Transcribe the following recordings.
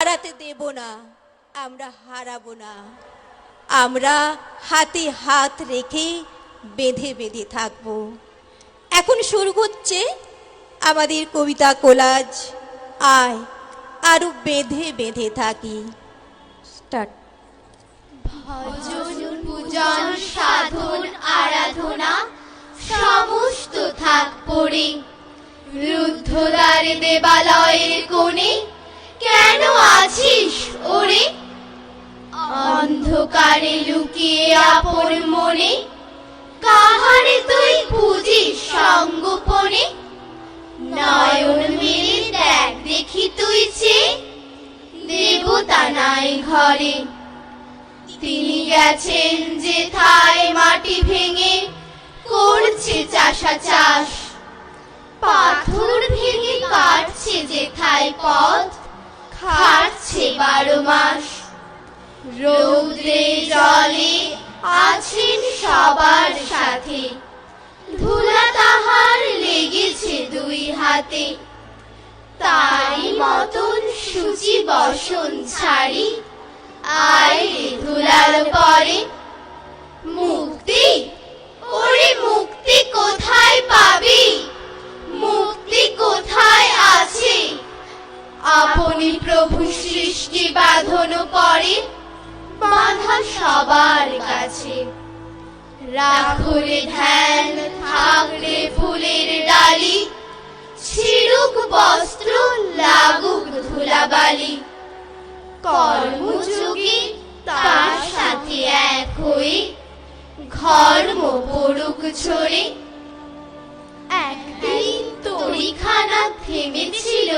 হারাতে দেব না, আমরা হারাবো না। আমরা হাতে হাত রেখে বেঁধে বেঁধে থাকবো। এখন শুরু হচ্ছে আমাদের কবিতা কোলাজ। আয় আরো বেঁধে বেঁধে থাকি। স্টার্ট। ভজন পূজন সাধন আরাধনা সমস্ত থাক পড়ে, রুদ্ধদ্বারে দেবালয়ের কোণে কেন আছিস ওরে? অন্ধকারে লুকিয়ে আপন মনে কাহারে তুই খুঁজিস সঙ্গোপনে? নয়ন মেলে দেখ দেখি তুই চেয়ে, দেবতা নাই ঘরে। তিনি গেছেন যেথায় মাটি ভেঙে করছে চাষা চাষ, পাথর ভেঙে কাটছে যেথায় পথ খাটছে 12 মাস। রৌদ্রে জলে আছেন সবার সাথে, ধুলা তাহার লেগেছে 2 হাতে। তারই মতন সূচি বসন ছাড়ি আয় রে ধুলার পরে। মুক্তি ওরে মুক্তি কোথায় পাবি? মুক্তি কোথায় আছে? আপনি প্রভু সৃষ্টি বাঁধন করে বাঁধা সবার কাছে। রাখলে ধ্যান থাকলে ফুলের ডালি, ছিড়ুক বস্ত্র লাগুক ধুলাবালি। কর্মযোগী তার সাথে এক হয়ে ঘর্ম পড়ুক ঝরে। একদিন তরিখানা থেমেছিল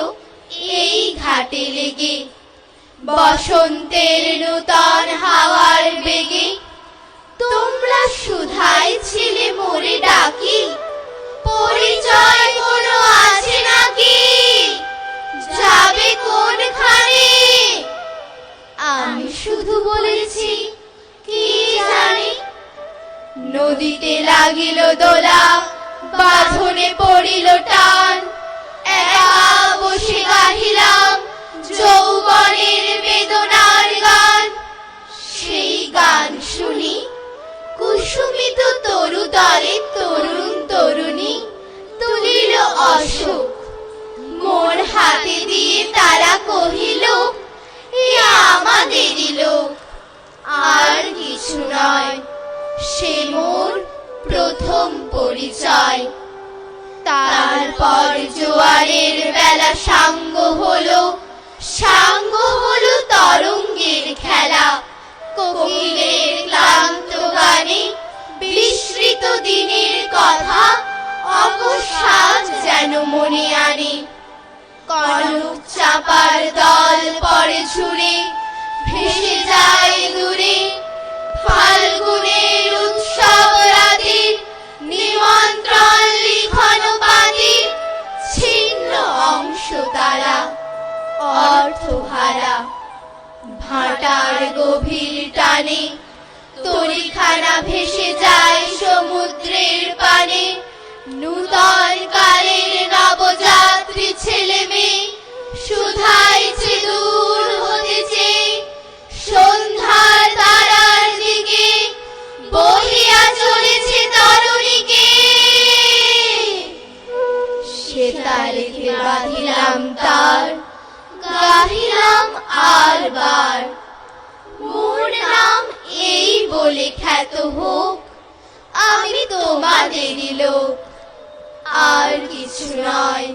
এই ঘাটে লেগে, বসন্তের নূতন হাওয়ার বেগে। তোমরা সুধাই ছিলে মোরে ডাকি, পরিচয় কোনো আছে নাকি? যাবে কোনখানে? আমি শুধু বলেছি কি জানি। নদীতে লাগিল দোলা, বাঁধনে পড়িল টান। একা বসে গাহিলাম যৌবনের বেদনার গান। সেই গান শুনি কুসুমিত তরুদলে তরুণ তরুণী তুলিল অশোক। মোর হাতে দিয়ে তারা কহিল, এ আমাদেরই লোক। আর কিছু নয়, সে মোর প্রথম পরিচয়। তারপর জোয়ারের বেলা সাঙ্গ হলো, সাঙ্গ হলো তরঙ্গের খেলা। কোকিলের ক্লান্ত গানে বিস্মৃত দিনের কথা অকস্মাৎ যেন মনে আনে। কনক চাপার দল পরে ঝুড়ে ভেসে যায় দূরে। ফাল্গুনের উৎসব রাতে নিমন্ত্রণ লিখন পাতে, ছিন্ন অংশ তারা অর্থহারা। ভাটার গভীর টানে তরিখানা ভেসে যায় সমুদ্রের পানে। নূতন কালের নবযাত্রী ছেলে মেয়ে শুধাইছে দূর হতেছে সন্ধ্যার তারার দিকে। বহিয়া চলেছে তরুণীকে, সে তার রেখে বাঁধিলাম তার, গাহিলাম আর বার। মোর নাম এই বলে খ্যাত হোক, আমি তোমাদেরই লোক। আর কিছু নয়,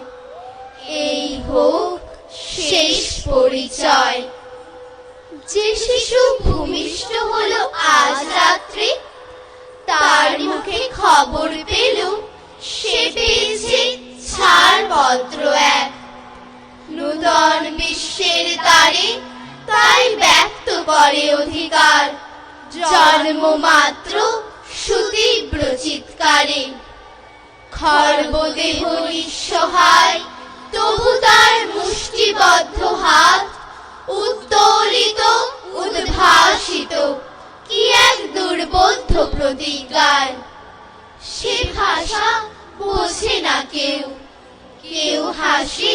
এই হোক শেষ পরিচয়। যে শিশু ভূমিষ্ঠ হলো আজ রাত্রে, তার মুখে খবর পেল সে পেয়েছে ছাড়পত্র এক। নূতন বিশ্বের দ্বারে তাই ব্যক্ত করে অধিকার, জন্ম মাত্র সুতীব্র চিৎকারে। খর্বদেহ নিঃসহায় তবু তার মুষ্টিবদ্ধ হাত, উত্তোলিত উদ্ভাসিত কি এক দুর্বোধ্য প্রতিজ্ঞার। সে ভাষা বোঝে না কেউ, কেউ হাসে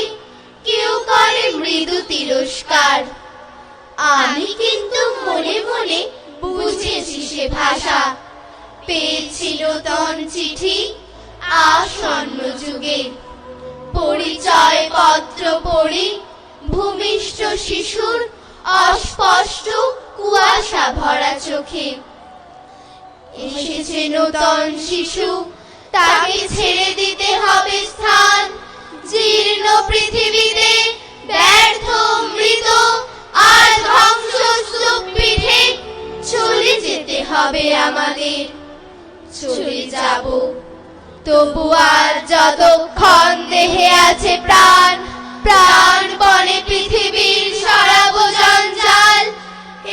কেউ করে মৃদু তিরস্কার। আমি কিন্তু মনে মনে বুঝেছি সে ভাষা। পেয়েছি নূতন চিঠি আসন্ন যুগে, পরিচয় পত্র পড়ি ভূমিষ্ঠ শিশুর অস্পষ্ট কুয়াশা ভরা চোখে। এসেছে নূতন শিশু, তাকে ছেড়ে দিতে হবে স্থান। জীর্ণ পৃথিবীতে ব্যর্থ মৃত আর ধ্বংসস্তূপ পিঠে চলে যেতে হবে আমাদের। চলে যাব, তবু আর যতক্ষণ দেহে আছে প্রাণ, প্রাণপণে পৃথিবীর সরাবো জঞ্জাল।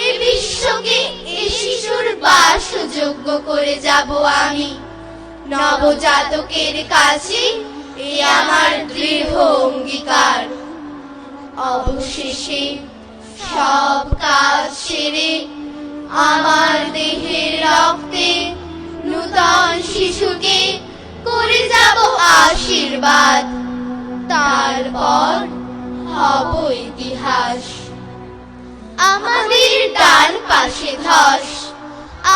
এ বিশ্বকে এ শিশুর বাসযোগ্য করে যাব আমি। নবজাতকের কাছে এ আমার দৃঢ় অঙ্গীকার। অবশেষে সব কাজ সেরে আমার দেহের রক্তে নূতন শিশুকে করে যাব আশীর্বাদ। তারপর হব ইতিহাস। আমাদের ডান পাশে ধস,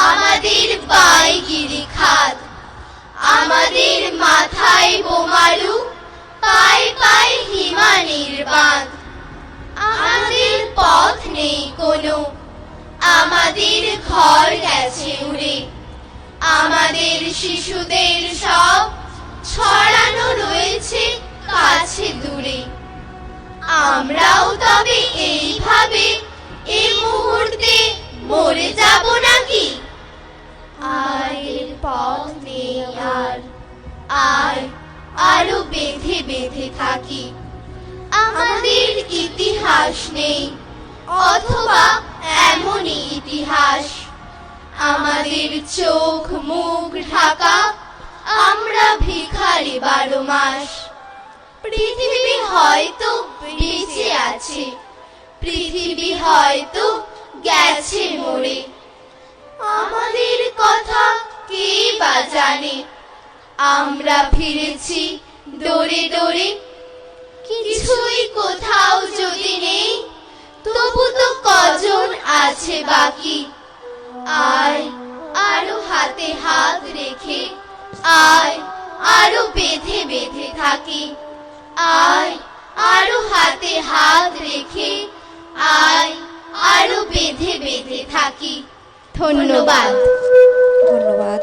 আমাদের বাঁয়ে গিরিখাত, আমাদের মাথায় বোমালু, পায়ে পায়ে হিমানির বাঁধ। আমাদের পথ নেই কোনো, আমাদের ঘর গেছে উড়ে। আমাদের শিশুদের সব ছড়ানো রয়েছে কাছে দূরে। আমরাও তবে এইভাবে এই মুহূর্তে মরে যাব নাকি? আয়ের পথ নেই আর, আয় আরো বেঁধে বেঁধে থাকি। আমাদের ইতিহাস নেই, অথবা এমনই ইতিহাস। আমাদের চোখ মুখ ঢাকা, আমরা ভিখারি 12 মাস। পৃথিবী হয়তো বেঁচে আছে, পৃথিবী হয়তো গেছে মরে। আমাদের কথা কে বা জানে? আমরা ফিরেছি দৌড়ে দৌড়ে। কিছুই কোথাও যদি নেই, তবু তো কজন আছে বাকি। আয় আরো হাতে হাত রেখে, আয় আরো বেঁধে বেঁধে থাকি। আয় আরো হাতে হাত রেখে, আয় আরো বেঁধে বেঁধে থাকি। ধন্যবাদ। ধন্যবাদ।